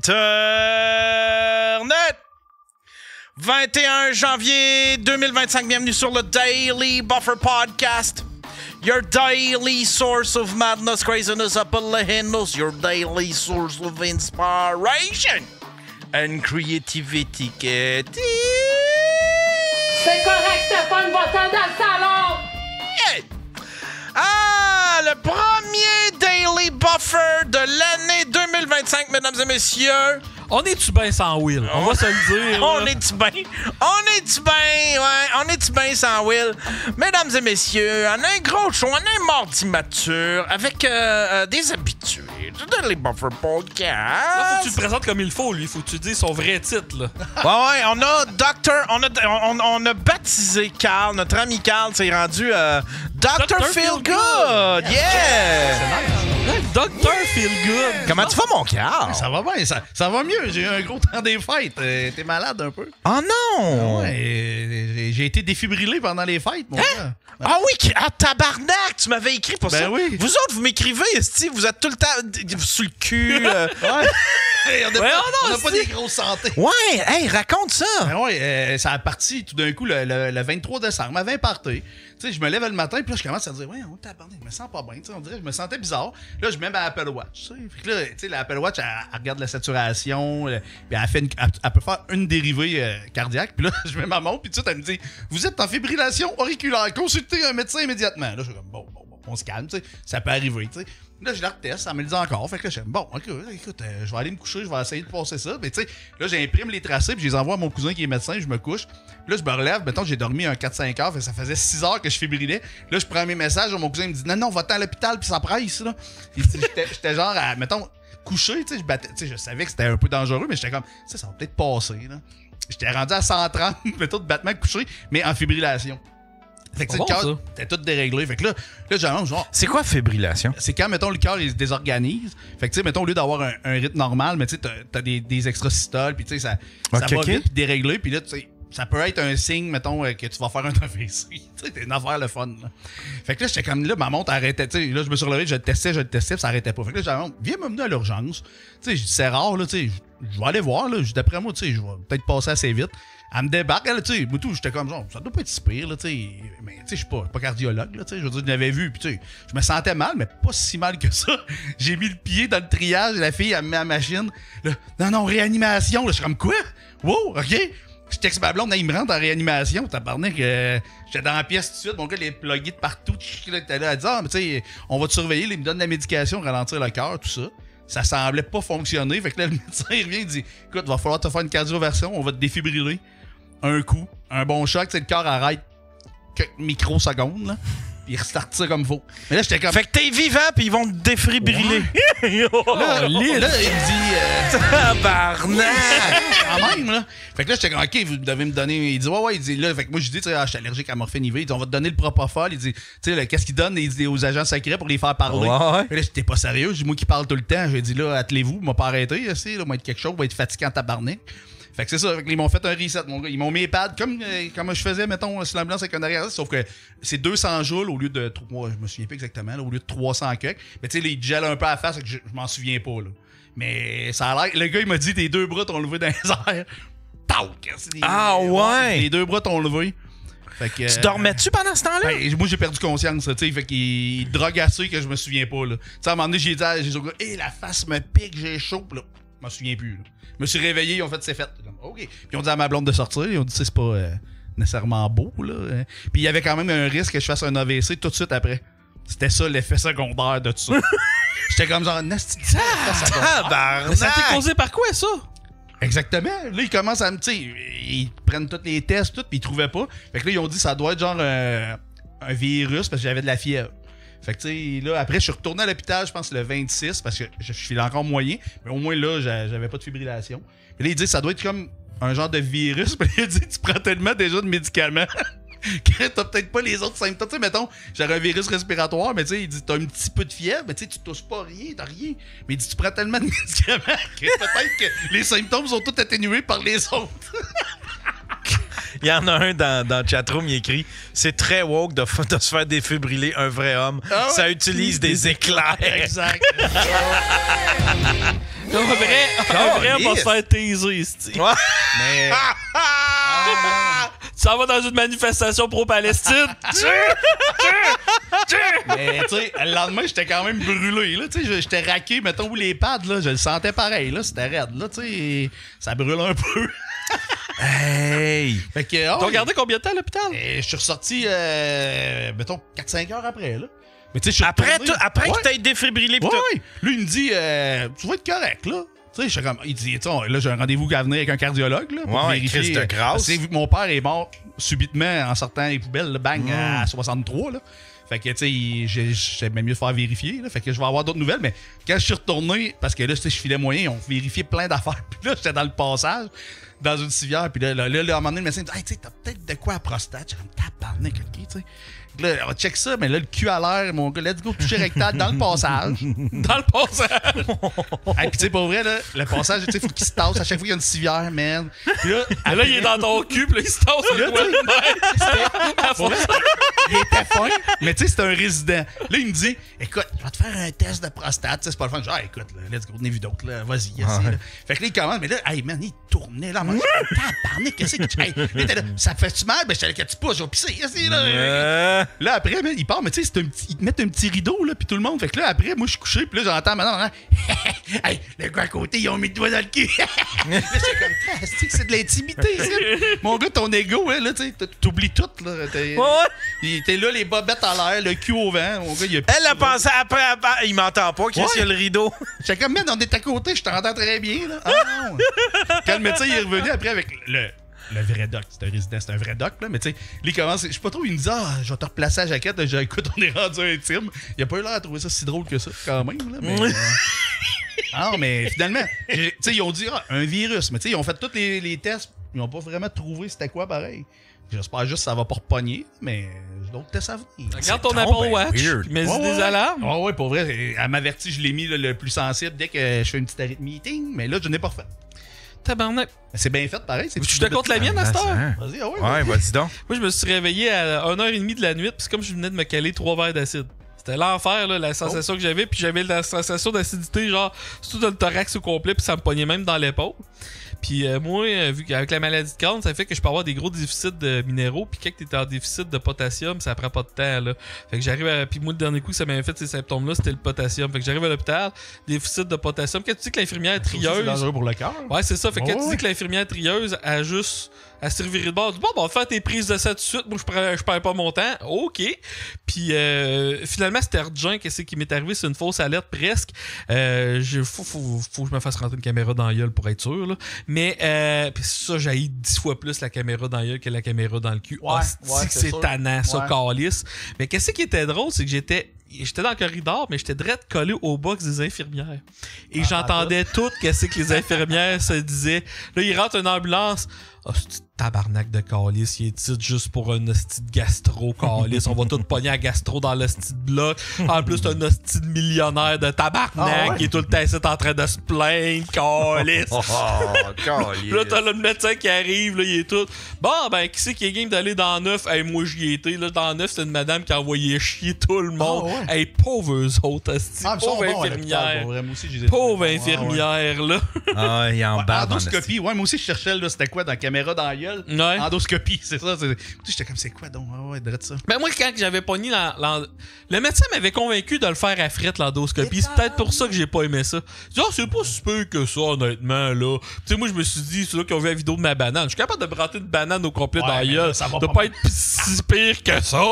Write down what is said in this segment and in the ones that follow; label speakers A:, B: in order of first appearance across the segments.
A: Internet. 21 janvier 2025, bienvenue sur le Daily Buffer Podcast. Your daily source of madness, craziness, apollohinus, your daily source of inspiration and creativity.
B: C'est correct, Stéphane, va-t'en dans le salon!
A: Yeah. Ah, le premier Daily Buffer de l'année 2025, mesdames et messieurs.
C: On est-tu bien sans Will? On va se le dire.
A: On est-tu bien? On est-tu bien? Ouais, on est-tu bien sans Will? Mesdames et messieurs, on a un gros show, on a un mardi mature avec des habitués. De les Buffer Podcast.
C: Là, faut que tu te présentes comme il faut, lui. Faut que tu dises son vrai titre, là.
A: Ouais, on a Docteur... On a baptisé Carl, notre ami Carl s'est rendu Dr. Feel Good. Yeah!
C: C'est nice. Dr. Feel Good.
A: Comment tu vas, mon Carl?
D: Ça va bien, ça va mieux. J'ai eu un gros temps des fêtes. T'es malade un peu?
A: Oh non!
D: Ouais, j'ai été défibrilé pendant les fêtes, mon gars.
A: Ah oui, tabarnak! Tu m'avais écrit pour ça.
D: Oui.
A: Vous autres, vous m'écrivez, esti, vous êtes tout le temps sur le cul.
D: Ouais. On n'a pas des grosses santé.
A: Ouais, hey, raconte ça.
D: Ça a parti tout d'un coup le 23 décembre, à 20 parties. Tu sais, je me lève le matin, puis là, je commence à dire, ouais, on tabarnak, je me sens pas bien. Tu sais, on dirait, je me sentais bizarre. Là, je mets ma Apple Watch. Tu sais, fait que là, tu sais, l'Apple Watch, elle regarde la saturation, puis elle peut faire une dérivée cardiaque. Puis là, je mets ma montre, puis tout de suite, elle me dit, vous êtes en fibrillation auriculaire, consultez un médecin immédiatement. Là, je suis comme, bon, on se calme, tu sais, ça peut arriver, tu sais. Là, je la reteste, ça me le dit encore. Fait que là, je suis bon, écoute, je vais aller me coucher, je vais essayer de passer ça. Mais tu sais, là, j'imprime les tracés, puis je les envoie à mon cousin qui est médecin, je me couche. Puis là, je me relève, mettons, j'ai dormi un 4-5 heures, fait que ça faisait 6 heures que je fibrilais. Là, je prends mes messages, mon cousin me dit, non, va-t'en à l'hôpital, puis ça presse, là. J'étais genre, mettons, couché, tu sais, je savais que c'était un peu dangereux, mais j'étais comme, ça va peut-être passer, là. J'étais rendu à 130, mettons, de battement couché, mais en fibrillation. Fait que le cœur était tout déréglé. Fait que là genre.
A: C'est quoi fibrillation?
D: C'est quand, mettons, le cœur il se désorganise. Fait que, tu sais, mettons, au lieu d'avoir un rythme normal, mais tu sais, t'as des extrasystoles, puis tu sais, ça va vite, puis déréglé, puis là, tu sais, ça peut être un signe, mettons, que tu vas faire un AVC. Tu sais, c'est une affaire le fun, là. Fait que là, j'étais comme, là, ma montre arrêtait, tu sais, là, je me suis relevé, je le testais, puis ça arrêtait pas. Fait que là, j'ai dit, viens me mener à l'urgence. Tu sais, c'est rare, là, tu sais, je vais aller voir, là. D'après moi, tu sais, je vais peut-être passer assez vite. Elle me débarque, elle, tu sais, tout, j'étais comme genre, ça doit pas être si pire, là, tu sais. Mais, tu sais, je suis pas cardiologue, là, tu sais. Je veux dire, je l'avais vu, puis, tu sais, je me sentais mal, mais pas si mal que ça. J'ai mis le pied dans le triage, la fille, elle me met à la machine. Là, non, réanimation, là. Je suis comme, quoi? Wow, OK. Je texte ma blonde, là, il me rentre en réanimation. Tabarnak, j'étais dans la pièce tout de suite, mon gars, les plugués de partout. Elle dit, ah, mais tu sais, on va te surveiller, il me donne de la médication, ralentir le cœur, tout ça. Ça semblait pas fonctionner. Fait que là, le médecin, il revient, il dit, écoute, va falloir te faire une cardioversion, on va te défibriller. Un coup, un bon choc, tu sais, le cœur arrête quelques microsecondes, là. Puis il restarte ça comme faut. Mais là, j'étais comme.
A: Fait que t'es vivant, puis ils vont te défibriller.
D: Ouais. là, il me dit.
A: Tabarnak!
D: Quand même, là. Fait que là, j'étais comme, OK, vous devez me donner. Il dit, ouais, il dit, là. Fait que moi, je dis, tu sais, je suis allergique à morphine IV. Il dit, on va te donner le propofol. Il dit, tu sais, qu'est-ce qu'il donne? Il dit aux agents secrets pour les faire parler.
A: Ouais.
D: Puis là, j'étais pas sérieux. J'ai moi qui parle tout le temps. J'ai dit, là, attelez-vous, m'a pas arrêté. Là, moi, être quelque chose, va être fatiguant en tabarnak. Fait que c'est ça, ils m'ont fait un reset, mon gars. Ils m'ont mis les pads comme je faisais, mettons, sur l'ambulance avec un arrière, sauf que c'est 200 joules au lieu de. Moi, je me souviens pas exactement, là, au lieu de 300 quelques. Mais tu sais, ils gèlent un peu à la face, je m'en souviens pas, là. Mais ça a l'air. Le gars, il m'a dit, tes deux bras t'ont levé dans les airs.
A: Ouais!
D: Les deux bras t'ont levé. Fait que,
A: tu dormais-tu pendant ce temps-là?
D: Ben, moi, j'ai perdu conscience, tu sais. Fait qu'il drogue assez que je me souviens pas, là. Tu sais, à un moment donné, j'ai dit au gars, la face me pique, j'ai chaud, là. Je m'en souviens plus, là. Je me suis réveillé, ils ont fait c'est fait. OK. Puis ils ont dit à ma blonde de sortir, ils ont dit c'est pas nécessairement beau, là. Puis il y avait quand même un risque que je fasse un AVC tout de suite après. C'était ça l'effet secondaire de tout ça. J'étais comme genre nasty.
C: Mais ça t'est causé par quoi, ça?
D: Exactement. Là, ils commencent à me. Tu sais, ils prennent tous les tests, tout, puis ils trouvaient pas. Fait que là, ils ont dit ça doit être genre un virus parce que j'avais de la fièvre. Fait que, tu sais, là, après, je suis retourné à l'hôpital, je pense, le 26, parce que je filais encore moyen. Mais au moins, là, j'avais pas de fibrillation. Puis là, il dit, ça doit être comme un genre de virus. Puis il dit, tu prends tellement déjà de médicaments que t'as peut-être pas les autres symptômes. Tu sais, mettons, j'aurais un virus respiratoire, mais tu sais, il dit, t'as un petit peu de fièvre, mais tu sais, tu tousses pas rien, t'as rien. Mais il dit, tu prends tellement de médicaments que peut-être que les symptômes sont tous atténués par les autres.
A: Il y en a un dans le chatroom, il écrit « C'est très woke de se faire défibriller un vrai homme. Ah ouais? Ça utilise des éclairs. »
D: Exact.
C: Un vrai, on va se faire taiser, c'ti.
A: Ouais.
D: Mais.
C: Tu s'en vas dans une manifestation pro-Palestine.
D: Mais, tu sais, le lendemain, j'étais quand même brûlé, là. Tu sais, j'étais raqué, mettons, où les pads, là. Je le sentais pareil, là. C'était raide, là. Tu sais, ça brûle un peu.
A: Hey!
D: Fait que.
C: T'as regardé combien de temps à l'hôpital?
D: Je suis ressorti, mettons, 4-5 heures après, là. Mais, tu sais, je suis
A: Après
D: retourné.
A: que t'aies défibrillé pis tout.
D: Ouais. Lui, il me dit, tu vas être correct, là. Tu sais, je suis comme. Il dit, là, j'ai un rendez-vous à venir avec un cardiologue, là. Pour vérifier.
A: Christ de grâce.
D: Parce que vu que mon père est mort subitement en sortant les poubelles, là, bang, à 63, là. Fait que, tu sais, j'aimais mieux faire vérifier, là. Fait que je vais avoir d'autres nouvelles, mais quand je suis retourné, parce que là, tu sais, je filais moyen, on vérifiait plein d'affaires. Puis là, j'étais dans le passage, dans une civière, puis là, à un moment donné, le médecin me dit, hey, tu sais, t'as peut-être de quoi à prostate. J'ai comme, tabarnak, ok, tu sais. Là, on check ça, mais là, le cul à l'air, mon gars, let's go, toucher rectal dans le passage.
C: Dans le passage!
D: Et puis, tu sais, pour vrai, là, le passage, tu sais, faut qu'il se tasse à chaque fois qu'il y a une civière, man. Puis là,
C: Là, il est dans ton cul, puis là, il se tasse
D: Là,
C: le doigt de même.
D: pour vrai, il était fin, mais tu sais, c'était un résident. Là, il me dit, écoute, je vais te faire un test de prostate. Tu sais, c'est pas le fun. Je dis, écoute, là, let's go, n'ai vu d'autres, là, vas-y, essaye. Là. Fait que là, il commence, mais là, hey, man, il tournait, là, moi, tabarnak, qu'est-ce que tu. Hey, là, t'es là, ça te fait-tu mal? Ben, j'étais là, que tu pousses, je vais pisser, ici, là. Là, après, man, il part, mais tu sais, ils te mettent un petit rideau, là, puis tout le monde. Fait que là, après, moi, je suis couché, puis là, j'entends maintenant, hey, le gars à côté, ils ont mis le doigt dans le cul. Là, c'est comme, c'est de l'intimité, ça. Mon gars, ton ego, hein, là, tu sais, t'oublies tout, là. T'es là, les bobettes en l'air, le cul au vent. Mon gars, il a
A: Elle a pensé après, il m'entend pas, qu'il y a le rideau.
D: J'étais comme, man, on est à côté, je t'entends très bien, là. Ah non. Quand le médecin il est revenu après avec le vrai doc, c'est un résident, c'est un vrai doc, là, mais tu sais, il commence, je sais pas trop, il me dit, je vais te replacer la jaquette, j'ai écoute, on est rendu intime. Il a pas eu l'air à trouver ça si drôle que ça, quand même, là, mais. Non, mais finalement, tu sais, ils ont dit, un virus, mais tu sais, ils ont fait tous les tests, ils ont pas vraiment trouvé c'était quoi pareil. J'espère juste que ça va pas repogner, mais j'ai d'autres tests à venir.
C: Regarde ton Apple Watch, mets des alarmes.
D: Ouais, pour vrai, elle m'avertit, je l'ai mis là, le plus sensible dès que je fais une petite arythmie, mais là, je n'ai pas refait.
C: Tabarnak.
D: C'est bien fait, pareil.
C: Tu te comptes la mienne à cette heure?
D: Vas-y,
A: Ouais, vas-y donc.
C: Moi, je me suis réveillé à 1h30 de la nuit, puis c'est comme je venais de me caler 3 verres d'acide. C'était l'enfer, là, la sensation que j'avais, puis j'avais la sensation d'acidité, genre, surtout dans le thorax au complet, puis ça me pognait même dans l'épaule. Puis moi, vu qu'avec la maladie de Crohn, ça fait que je peux avoir des gros déficits de minéraux, puis quand t'es en déficit de potassium, ça prend pas de temps, là. Fait que j'arrive à... Puis moi, le dernier coup que ça m'avait fait ces symptômes-là, c'était le potassium. Fait que j'arrive à l'hôpital, déficit de potassium. Quand tu dis que l'infirmière est trieuse...
D: C'est dangereux pour le cœur.
C: Ouais, c'est ça. Fait que quand tu dis que l'infirmière est trieuse, elle juste... Elle se revirait de bord. Bon, on va faire tes prises de ça tout de suite. Moi, je perds pas mon temps. OK. Puis, finalement, c'était urgent. Qu'est-ce qui m'est arrivé? C'est une fausse alerte presque. Faut que je me fasse rentrer une caméra dans la gueule pour être sûr, là. Mais, pis ça, j'haïs 10 fois plus la caméra dans la gueule que la caméra dans le cul.
D: Ouais,
C: c'est tannant, ça, calice. Mais qu'est-ce qui était drôle, c'est que j'étais dans le corridor, mais j'étais direct collé au box des infirmières. Et j'entendais tout qu'est-ce que les infirmières se disaient. Là, il rentre une ambulance. Oh, c'est tabarnak de calice, il est titre juste pour un hostie de gastro calice. On va tout pogner à gastro dans l'hostie de bloc. En plus, t'as un hostie de millionnaire de tabarnak qui est tout le temps ici en train de se plaindre, calice.
A: Calice.
C: Là, t'as le médecin qui arrive, là, il est tout. Bon, ben, qui c'est qui est game d'aller dans 9? Hey, moi, j'y étais. Là, dans 9, c'est une madame qui a envoyé chier tout le monde. Hey, pauvres eux autres, hostie. Pauvre infirmière. Pauvre infirmière, là.
A: Ah, il en barre dans
D: endoscopie. Ouais, moi aussi, je cherchais, là, c'était quoi dans la caméra dans la gueule?
C: Ouais.
D: Endoscopie, c'est ça. J'étais comme, c'est quoi donc? Ouais, drette ça.
C: Ben, moi, quand j'avais pogné le médecin m'avait convaincu de le faire à frette, l'endoscopie. C'est peut-être pour ça que j'ai pas aimé ça. Je dis, c'est pas si peu que ça, honnêtement, là. Tu sais, moi, je me suis dit, c'est là qu'ils ont vu la vidéo de ma banane. Je suis capable de brater une banane au complet dans la gueule. Ça doit pas être si pire que ça.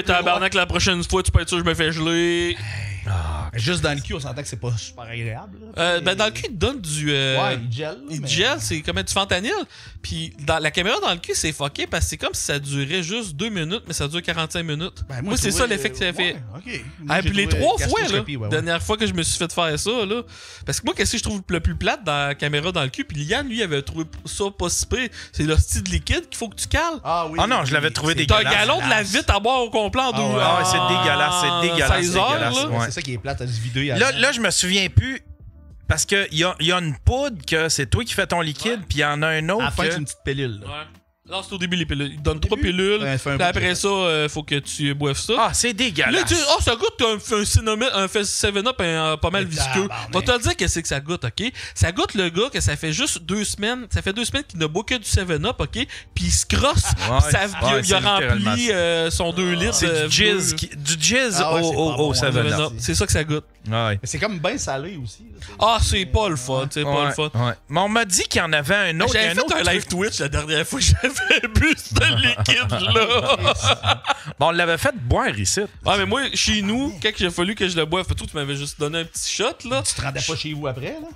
C: Tabarnak, la prochaine fois, tu peux être sûr que je me fais geler.
D: Juste dans le cul, on s'entend que c'est pas super agréable.
C: Ben dans le cul, il te donne du...
D: il gèle.
C: Il gèle, c'est comme du fentanyl. Puis dans la caméra dans le cul, c'est fucké parce que c'est comme si ça durait juste 2 minutes, mais ça dure 45 minutes. Ben, moi c'est ça l'effet que ça fait.
D: OK.
C: Puis les 3 fois, là, dernière fois que je me suis fait faire ça, là, parce que moi, qu'est-ce que je trouve le plus plate dans la caméra dans le cul? Puis Yann, lui, avait trouvé ça pas si pire. C'est le style de liquide qu'il faut que tu cales.
A: Ah non, je l'avais trouvé dégueulasse.
C: T'as un galon de la vitre à boire au complet en 2
A: heures. C'est dégueulasse,
C: 16 heures,
D: c'est ça qui est plate à se vider.
A: Là, je me souviens plus. Parce qu'il y a une poudre que c'est toi qui fais ton liquide, puis il y en a un autre.
D: À la fin, c'est une petite pilule.
C: Non, c'est au début les pilules. Ils te donnent 3 pilules. Puis après ça, faut que tu boives ça.
A: Ah, c'est dégueulasse.
C: Là, tu dis, ça goûte un 7-Up pas mal visqueux. Va te dire qu'est-ce que ça goûte, OK? Ça goûte le gars que ça fait juste 2 semaines. Ça fait 2 semaines qu'il ne boit que du 7-Up, OK? Puis il se crosse. Il a rempli son 2 litres.
A: C'est du jizz au 7-Up.
C: C'est ça que ça goûte.
A: Ouais.
D: Mais c'est comme bien salé aussi.
C: C'est pas le fun. C'est pas le fun.
A: Ouais. Mais on m'a dit qu'il y en avait un autre.
C: J'avais fait un live Twitch la dernière fois que j'avais bu ce liquide-là.
A: Bon, on l'avait fait boire ici.
C: Ouais, mais moi, chez nous, quand il a fallu que je le boive, tu m'avais juste donné un petit shot, là.
D: Tu te rendais pas chez vous après, là?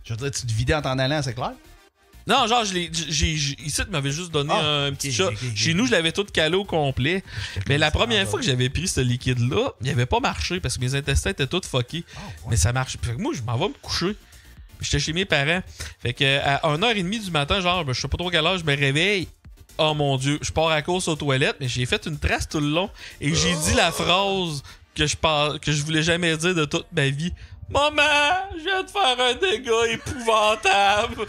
D: Je veux dire, tu te vidais en t'en allant, c'est clair?
C: Non, genre, ici, tu m'avais juste donné un petit shot. Chez nous, je l'avais tout calé au complet. Mais la première fois que j'avais pris ce liquide-là, il avait pas marché parce que mes intestins étaient tous fuckés. Mais ça marche. Fait que moi, je m'en vais me coucher. J'étais chez mes parents. Fait que à 1h30 du matin, genre, je sais pas trop quelle heure, je me réveille. Oh mon Dieu, je pars à course aux toilettes, mais j'ai fait une trace tout le long et j'ai dit la phrase que je voulais jamais dire de toute ma vie. Maman, je viens de faire un dégât épouvantable.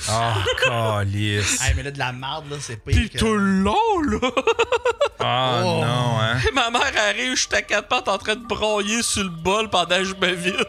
A: Calice.
D: Hey, mais là, de la marde, là, c'est pire.
C: Pis tout le long, là.
A: Non, hein.
C: Ma mère arrive, je suis à 4 pattes en train de broyer sur le bol pendant que je me vide.